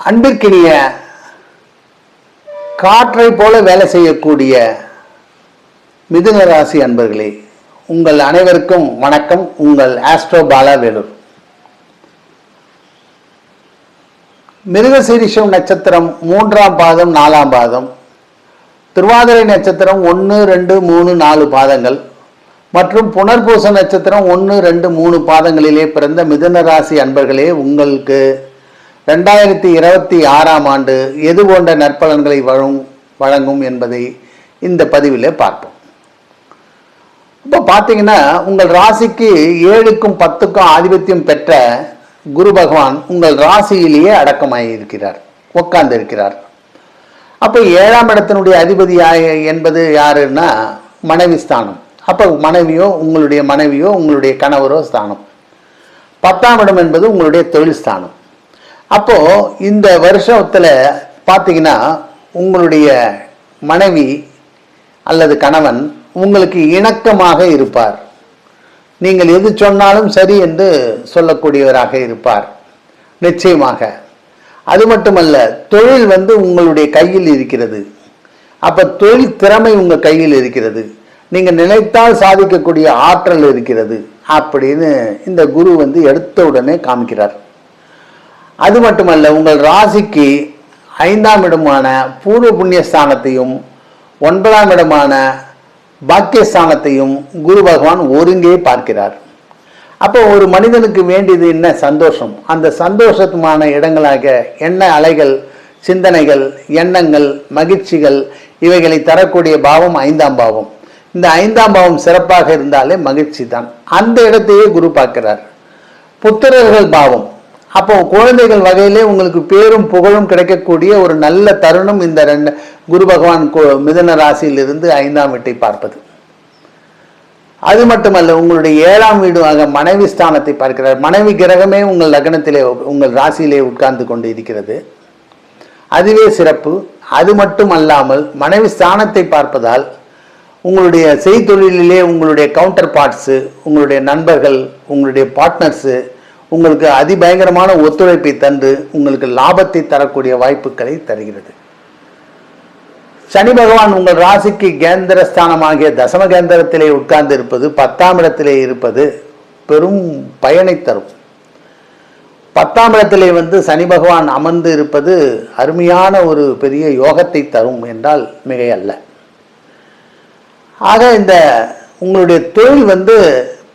அன்பிற்கினிய காற்றை போல வேலை செய்யக்கூடிய மிதுன ராசி அன்பர்களே, உங்கள் அனைவருக்கும் வணக்கம். உங்கள் ஆஸ்ட்ரோ பாலா வேலூர். மிருகசீரிஷம் நட்சத்திரம் 3ஆம் பாதம் 4ஆம் பாதம், திருவாதிரை நட்சத்திரம் 1, 2, 3, 4 பாதங்கள் மற்றும் புனர்பூச நட்சத்திரம் 1, 2, 3 பாதங்களிலே பிறந்த மிதுன ராசி அன்பர்களே, உங்களுக்கு 2026ஆம் ஆண்டு எது போன்ற நற்பலன்களை வழங்கும் என்பதை இந்த பதிவிலே பார்ப்போம். இப்போ பார்த்தீங்கன்னா, உங்கள் ராசிக்கு 7க்கும் 10க்கும் ஆதிபத்தியம் பெற்ற குரு பகவான் உங்கள் ராசியிலேயே அடக்கமாயிருக்கிறார், உட்கார்ந்து இருக்கிறார். அப்போ 7ஆம் இடத்தினுடைய அதிபதி என்பது யாருன்னா மனைவி ஸ்தானம். அப்போ உங்களுடைய மனைவியோ உங்களுடைய கணவரோ ஸ்தானம். 10ஆம் இடம் என்பது உங்களுடைய தொழில் ஸ்தானம். அப்போ இந்த வருஷத்துல பார்த்தீங்கன்னா, உங்களுடைய மனைவி அல்லது கணவன் உங்களுக்கு இணக்கமாக இருப்பார். நீங்கள் எது சொன்னாலும் சரி என்று சொல்லக்கூடியவராக இருப்பார், நிச்சயமாக. அது மட்டுமல்ல, தொழில் உங்களுடைய கையில் இருக்கிறது. அப்ப தொழில் திறமை உங்க கையில் இருக்கிறது. நீங்க நினைத்தால் சாதிக்கக்கூடிய ஆற்றல் இருக்கிறது அப்படின்னு இந்த குரு எடுத்த உடனே காமிக்கிறார். அது மட்டுமல்ல, உங்கள் ராசிக்கு 5ஆம் இடமான பூர்வ புண்ணியஸ்தானத்தையும் 9ஆம் இடமான பாக்கியஸ்தானத்தையும் குரு பகவான் ஒருங்கே பார்க்கிறார். அப்போ ஒரு மனிதனுக்கு வேண்டியது என்ன? சந்தோஷம். அந்த சந்தோஷமான இடங்களாக எண்ண அலைகள், சிந்தனைகள், எண்ணங்கள், மகிழ்ச்சிகள் இவைகளை தரக்கூடிய பாவம் 5ஆம் பாவம். இந்த 5ஆம் பாவம் சிறப்பாக இருந்தாலே மகிழ்ச்சி தான். அந்த இடத்தையே குரு பார்க்கிறார். புத்திரர்கள் பாவம். அப்போ குழந்தைகள் வகையிலே உங்களுக்கு பேரும் புகழும் கிடைக்கக்கூடிய ஒரு நல்ல தருணம் இந்த குரு பகவான் மிதுன ராசியிலிருந்து 5ஆம் வீட்டை பார்ப்பது. அது மட்டுமல்ல, உங்களுடைய 7ஆம் வீடாக மனைவி ஸ்தானத்தை பார்க்கிறார். மனைவி கிரகமே உங்கள் லக்னத்திலே உங்கள் ராசியிலே உட்கார்ந்து கொண்டு இருக்கிறது. அதுவே சிறப்பு. அது மட்டும் அல்லாமல் மனைவி ஸ்தானத்தை பார்ப்பதால் உங்களுடைய செய்தொழிலே உங்களுடைய கவுண்டர் பார்ட்ஸு, உங்களுடைய நண்பர்கள், உங்களுடைய பார்ட்னர்ஸு உங்களுக்கு அதிபயங்கரமான ஒத்துழைப்பை தந்து உங்களுக்கு லாபத்தை தரக்கூடிய வாய்ப்புகளை தருகிறது. சனி பகவான் உங்கள் ராசிக்கு கேந்திரஸ்தானமாகிய தசம கேந்திரத்திலே உட்கார்ந்து இருப்பது, 10ஆம் இடத்திலே இருப்பது பெரும் பயனை தரும். 10ஆம் இடத்திலே சனி பகவான் அமர்ந்து இருப்பது அருமையான ஒரு பெரிய யோகத்தை தரும் என்றால் மிகையல்ல. ஆக இந்த உங்களுடைய தொழில்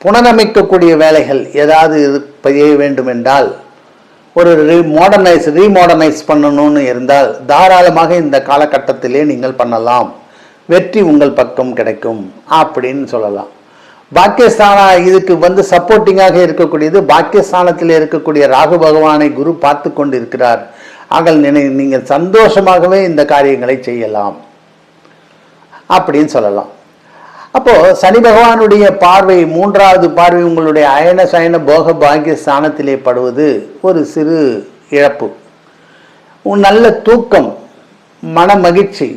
புனரமைக்கக்கூடிய வேலைகள் ஏதாவது செய்ய வேண்டும் என்றால், ஒரு ரீமாடர்னைஸ் பண்ணணும்னு இருந்தால் தாராளமாக இந்த காலகட்டத்திலே நீங்கள் பண்ணலாம். வெற்றி உங்கள் பக்கம் கிடைக்கும் அப்படின்னு சொல்லலாம். பாக்கியஸ்தான இதுக்கு சப்போர்ட்டிங்காக இருக்கக்கூடியது. பாக்கியஸ்தானத்தில் இருக்கக்கூடிய ராகு பகவானை குரு பார்த்து கொண்டு இருக்கிறார். ஆக நீங்கள் சந்தோஷமாகவே இந்த காரியங்களை செய்யலாம் அப்படின்னு சொல்லலாம். அப்போ சனி பகவானுடைய பார்வை, 3வது பார்வை உங்களுடைய அயன சயன போக பாக்கிய ஸ்தானத்திலே படுவது ஒரு சிறு இழப்பு. நல்ல தூக்கம், மன மகிழ்ச்சி,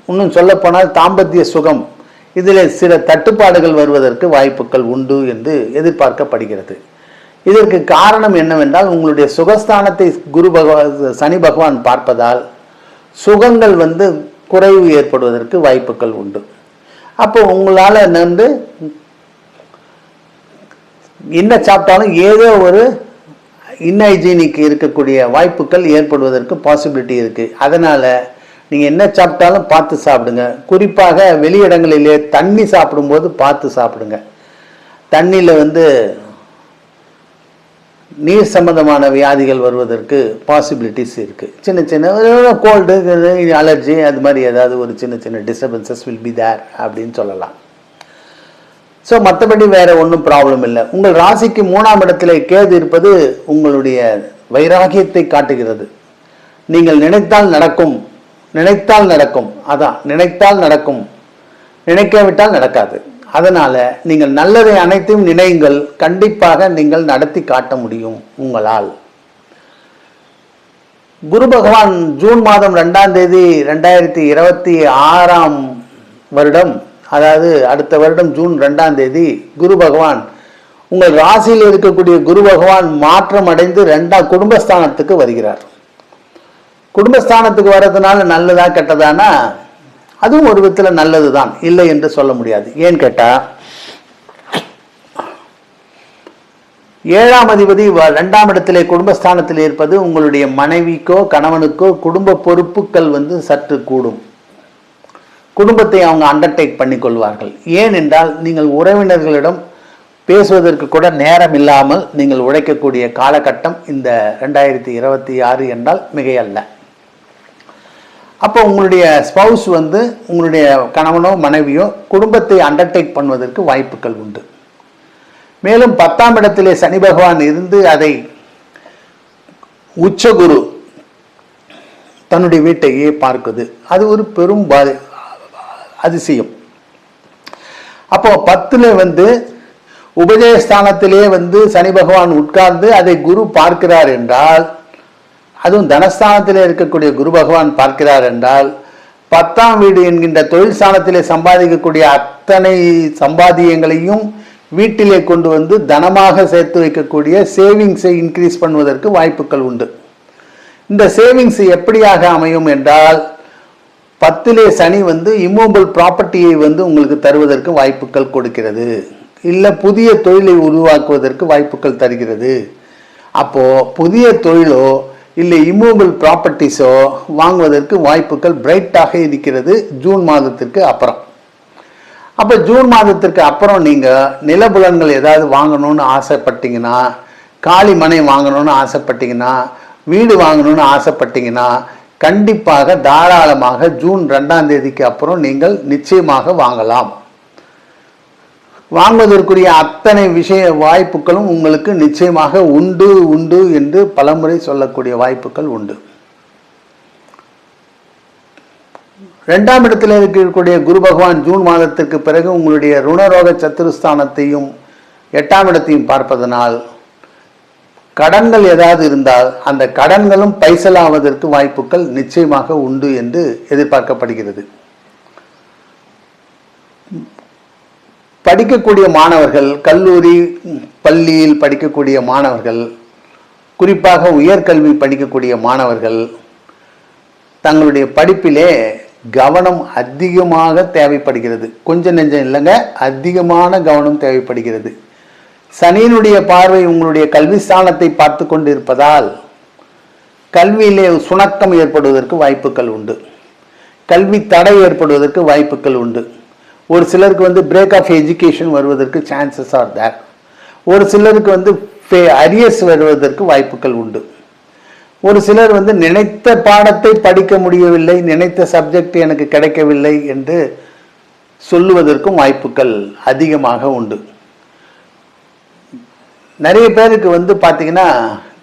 இன்னும் சொல்லப்போனால் தாம்பத்திய சுகம், இதில் சில தட்டுப்பாடுகள் வருவதற்கு வாய்ப்புகள் உண்டு என்று எதிர்பார்க்கப்படுகிறது. இதற்கு காரணம் என்னவென்றால், உங்களுடைய சுகஸ்தானத்தை சனி பகவான் பார்ப்பதால் சுகங்கள் குறைவு ஏற்படுவதற்கு வாய்ப்புகள் உண்டு. அப்போ உங்களால் என்ன சாப்பிட்டாலும் ஏதோ ஒரு இன்ஹைஜீனிக் இருக்கக்கூடிய வாய்ப்புகள் ஏற்படுவதற்கு பாசிபிலிட்டி இருக்குது. அதனால் நீங்கள் என்ன சாப்பிட்டாலும் பார்த்து சாப்பிடுங்க. குறிப்பாக வெளியிடங்களிலே தண்ணி சாப்பிடும்போது பார்த்து சாப்பிடுங்க. தண்ணியில் நீர் சம்பந்தமான வியாதிகள் வருவதற்கு பாசிபிலிட்டிஸ் இருக்குது. சின்ன சின்ன கோல்டு, அலர்ஜி, அது மாதிரி ஏதாவது ஒரு சின்ன சின்ன டிஸ்டர்பன்சஸ் வில் பி தேர் அப்படின்னு சொல்லலாம். ஸோ மற்றபடி வேற ஒன்றும் ப்ராப்ளம் இல்லை. உங்கள் ராசிக்கு 3ஆம் இடத்துல கேது இருப்பது உங்களுடைய வைராகியத்தை காட்டுகிறது. நீங்கள் நினைத்தால் நடக்கும், நினைத்தால் நடக்கும், அதான் நினைத்தால் நடக்கும், நினைக்காவிட்டால் நடக்காது. அதனால நீங்கள் நல்லதை அனைத்தையும் நினையுங்கள். கண்டிப்பாக நீங்கள் நடத்தி காட்ட முடியும் உங்களால். குரு பகவான் ஜூன் மாதம் 2ஆம் தேதி 2026ஆம் வருடம், அதாவது அடுத்த வருடம் ஜூன் 2ஆம் தேதி குரு பகவான் உங்கள் ராசியில் இருக்கக்கூடிய குரு பகவான் மாற்றம் அடைந்து 2ஆம் குடும்பஸ்தானத்துக்கு வருகிறார். குடும்பஸ்தானத்துக்கு வர்றதுனால நல்லதா கெட்டதானா அதுவும் ஒரு விதத்தில் நல்லது தான், இல்லை என்று சொல்ல முடியாது. ஏன்னு கேட்டால் 7ஆம் அதிபதி 2ஆம் இடத்திலே குடும்பஸ்தானத்தில் இருப்பது உங்களுடைய மனைவிக்கோ கணவனுக்கோ குடும்ப பொறுப்புகள் சற்று கூடும். குடும்பத்தை அவங்க அண்டர்டேக் பண்ணி கொள்வார்கள். ஏனென்றால் நீங்கள் உறவினர்களிடம் பேசுவதற்கு கூட நேரம் இல்லாமல் நீங்கள் உழைக்கக்கூடிய காலகட்டம் இந்த 2026 என்றால் மிகையல்ல. அப்போ உங்களுடைய ஸ்பவுஸ் உங்களுடைய கணவனோ மனைவியோ குடும்பத்தை அண்டர்டேக் பண்ணுவதற்கு வாய்ப்புகள் உண்டு. மேலும் 10ஆம் இடத்திலே சனி பகவான் இருந்து அதை உச்சகுரு தன்னுடைய வீட்டையே பார்க்குது. அது ஒரு பெரும் அதிசயம். அப்போ 10ல் உபஜயஸ்தானத்திலே சனி பகவான் உட்கார்ந்து அதை குரு பார்க்கிறார் என்றால், அதுவும் தனஸ்தானத்திலே இருக்கக்கூடிய குரு பகவான் பார்க்கிறார் என்றால், 10ஆம் வீடு என்கின்ற தொழில் ஸ்தானத்திலே சம்பாதிக்கக்கூடிய அத்தனை சம்பாதியங்களையும் வீட்டிலே கொண்டு தனமாக சேர்த்து வைக்கக்கூடிய சேவிங்ஸை இன்க்ரீஸ் பண்ணுவதற்கு வாய்ப்புகள் உண்டு. இந்த சேவிங்ஸ் எப்படியாக அமையும் என்றால், 10லே சனி இம்மூவபிள் ப்ராப்பர்ட்டியை உங்களுக்கு தருவதற்கு வாய்ப்புகள் கொடுக்கிறது, இல்லை புதிய தொழிலை உருவாக்குவதற்கு வாய்ப்புகள் தருகிறது. அப்போது புதிய தொழிலோ இல்லை இம்மூவபிள் ப்ராப்பர்ட்டிஸோ வாங்குவதற்கு வாய்ப்புகள் பிரைட்டாக இருக்கிறது ஜூன் மாதத்திற்கு அப்புறம். அப்போ ஜூன் மாதத்திற்கு அப்புறம் நீங்கள் நிலபுலன்கள் ஏதாவது வாங்கணும்னு ஆசைப்பட்டீங்கன்னா, காலி மனை வாங்கணும்னு ஆசைப்பட்டீங்கன்னா, வீடு வாங்கணும்னு ஆசைப்பட்டீங்கன்னா, கண்டிப்பாக தாராளமாக ஜூன் 2ஆம் தேதிக்கு அப்புறம் நீங்கள் நிச்சயமாக வாங்கலாம். வாங்குவதற்குரிய அத்தனை வாய்ப்புகளும் உங்களுக்கு நிச்சயமாக உண்டு உண்டு என்று பலமுறை சொல்லக்கூடிய வாய்ப்புகள் உண்டு. 2ஆம் இடத்தில் இருக்கக்கூடிய குரு பகவான் ஜூன் மாதத்திற்கு பிறகு உங்களுடைய ருணரோக சத்துருஸ்தானத்தையும் 8ஆம் இடத்தையும் பார்ப்பதனால் கடன்கள் ஏதாவது இருந்தால் அந்த கடன்களும் பைசலாவதற்கு வாய்ப்புகள் நிச்சயமாக உண்டு என்று எதிர்பார்க்கப்படுகிறது. படிக்கக்கூடிய மாணவர்கள், கல்லூரி பள்ளியில் படிக்கக்கூடிய மாணவர்கள், குறிப்பாக உயர்கல்வி படிக்கக்கூடிய மாணவர்கள் தங்களுடைய படிப்பிலே கவனம் அதிகமாக தேவைப்படுகிறது. கொஞ்சம் நெஞ்சம் இல்லைங்க, அதிகமான கவனம் தேவைப்படுகிறது. சனியினுடைய பார்வை உங்களுடைய கல்வி ஸ்தானத்தை பார்த்து கொண்டு இருப்பதால் கல்வியிலே சுணக்கம் ஏற்படுவதற்கு வாய்ப்புகள் உண்டு, கல்வி தடை ஏற்படுவதற்கு வாய்ப்புகள் உண்டு. ஒரு சிலருக்கு பிரேக் ஆஃப் எஜுகேஷன் வருவதற்கு சான்சஸ் ஆர் தேர். ஒரு சிலருக்கு அரியர்ஸ் வருவதற்கு வாய்ப்புகள் உண்டு. ஒரு சிலர் நினைத்த பாடத்தை படிக்க முடியவில்லை, நினைத்த சப்ஜெக்ட் எனக்கு கிடைக்கவில்லை என்று சொல்லுவதற்கும் வாய்ப்புகள் அதிகமாக உண்டு. நிறைய பேருக்கு பார்த்தீங்கன்னா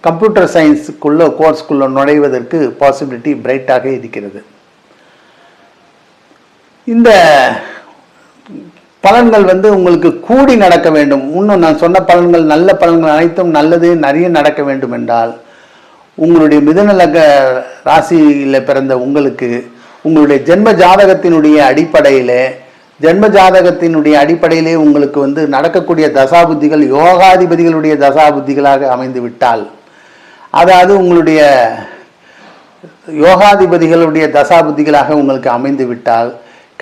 கம்ப்யூட்டர் சயின்ஸுக்குள்ள கோர்ஸ்க்குள்ள நுழைவதற்கு பாசிபிலிட்டி பிரைட்டாக இருக்கிறது. இந்த பலன்கள் உங்களுக்கு கூடி நடக்க வேண்டும். இன்னும் நான் சொன்ன பலன்கள், நல்ல பலன்கள் அனைத்தும் நல்லது நிறைய நடக்க வேண்டும் என்றால் உங்களுடைய மிதுன ராசியில் பிறந்த உங்களுக்கு உங்களுடைய ஜென்ம ஜாதகத்தினுடைய அடிப்படையிலே உங்களுக்கு நடக்கக்கூடிய தசாபுத்திகள் யோகாதிபதிகளுடைய தசாபுத்திகளாக அமைந்து விட்டால், அதாவது உங்களுடைய யோகாதிபதிகளுடைய தசாபுத்திகளாக உங்களுக்கு அமைந்து விட்டால்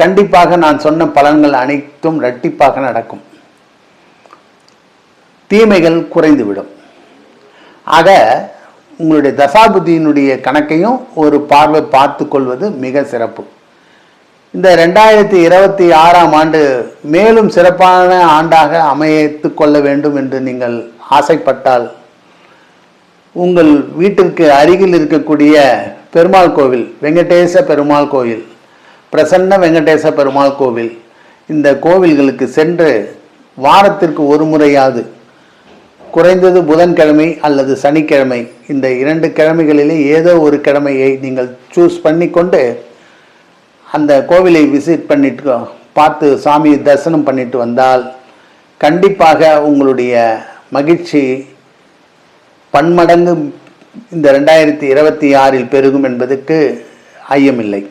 கண்டிப்பாக நான் சொன்ன பலன்கள் அனைத்தும் இரட்டிப்பாக நடக்கும், தீமைகள் குறைந்துவிடும். ஆக உங்களுடைய தசாபுத்தியினுடைய கணக்கையும் ஒரு பார்வை பார்த்து கொள்வது மிக சிறப்பு. இந்த 2026ஆம் ஆண்டு மேலும் சிறப்பான ஆண்டாக அமைத்து கொள்ள வேண்டும் என்று நீங்கள் ஆசைப்பட்டால் உங்கள் வீட்டிற்கு அருகில் இருக்கக்கூடிய பெருமாள் கோவில், வெங்கடேச பெருமாள் கோவில், பிரசன்ன வெங்கடேச பெருமாள் கோவில், இந்த கோவில்களுக்கு சென்று வாரத்திற்கு ஒரு முறையாவது, குறைந்தது புதன்கிழமை அல்லது சனிக்கிழமை, இந்த 2 கிழமைகளிலே ஏதோ ஒரு கிழமையை நீங்கள் சூஸ் பண்ணி கொண்டு அந்த கோவிலை விசிட் பண்ணிட்டு பார்த்து சாமி தரிசனம் பண்ணிட்டு வந்தால் கண்டிப்பாக உங்களுடைய மகிழ்ச்சி பன்மடங்கு இந்த 2026இல் பெருகும் என்பதற்கு ஐயமில்லை.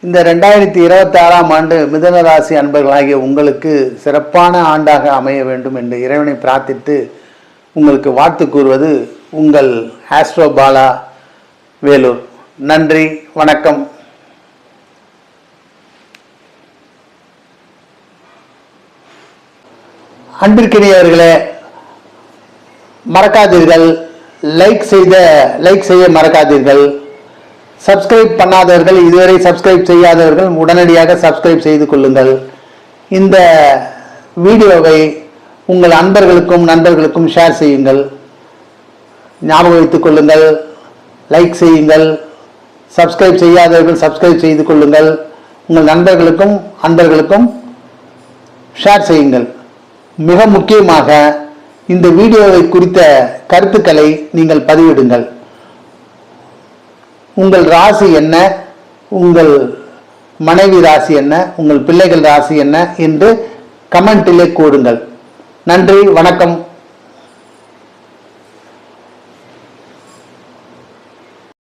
இந்த 2026ஆம் ஆண்டு மிதுன ராசி அன்பர்களாகிய உங்களுக்கு சிறப்பான ஆண்டாக அமைய வேண்டும் என்று இறைவனை பிரார்த்தித்து உங்களுக்கு வாழ்த்து கூறுவது உங்கள் ஆஸ்ட்ரோ பாலா வேலூர். நன்றி, வணக்கம். அன்பிற்கினியவர்களே, மறக்காதீர்கள், லைக் செய்ய மறக்காதீர்கள். சப்ஸ்கிரைப் பண்ணாதவர்கள், இதுவரை சப்ஸ்கிரைப் செய்யாதவர்கள் உடனடியாக சப்ஸ்கிரைப் செய்து கொள்ளுங்கள். இந்த வீடியோவை உங்கள் நண்பர்களுக்கும் ஷேர் செய்யுங்கள். ஞாபகம் வைத்துக் கொள்ளுங்கள், லைக் செய்யுங்கள். சப்ஸ்கிரைப் செய்யாதவர்கள் சப்ஸ்கிரைப் செய்து கொள்ளுங்கள். உங்கள் நண்பர்களுக்கும் ஷேர் செய்யுங்கள். மிக முக்கியமாக இந்த வீடியோவை குறித்த கருத்துக்களை நீங்கள் பதிவிடுங்கள். உங்கள் ராசி என்ன, உங்கள் மனைவி ராசி என்ன, உங்கள் பிள்ளைகள் ராசி என்ன என்று கமெண்டிலே கூறுங்கள். நன்றி, வணக்கம்.